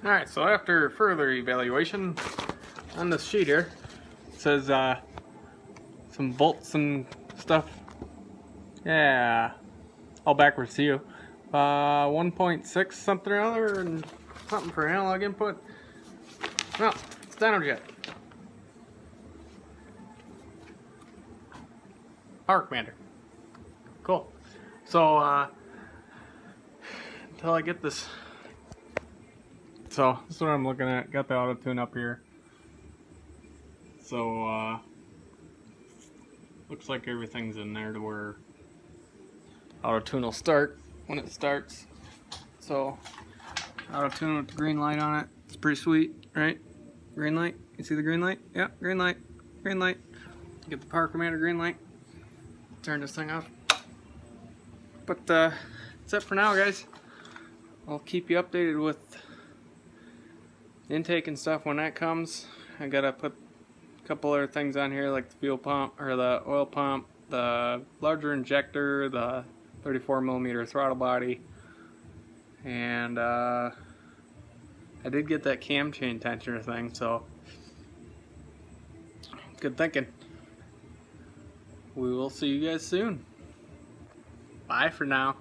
Alright, so after further evaluation on this sheet here, it says some bolts and stuff. Yeah, all backwards to you. 1.6 something or other and something for analog input. Well, it's Dynojet. Power commander. Cool. So, until I get this. So, this is what I'm looking at. Got the auto tune up here. So, looks like everything's in there to where auto tune will start when it starts. So, auto tune with the green light on it. It's pretty sweet, right? Green light. You see the green light? Yeah, green light. Green light. Get the power commander green light. Turn this thing off. But that's it for now, guys. I'll keep you updated with intake and stuff when that comes. I gotta put a couple other things on here like the fuel pump or the oil pump, the larger injector, the 34mm throttle body, and I did get that cam chain tensioner thing, so good thinking. We will see you guys soon. Bye for now.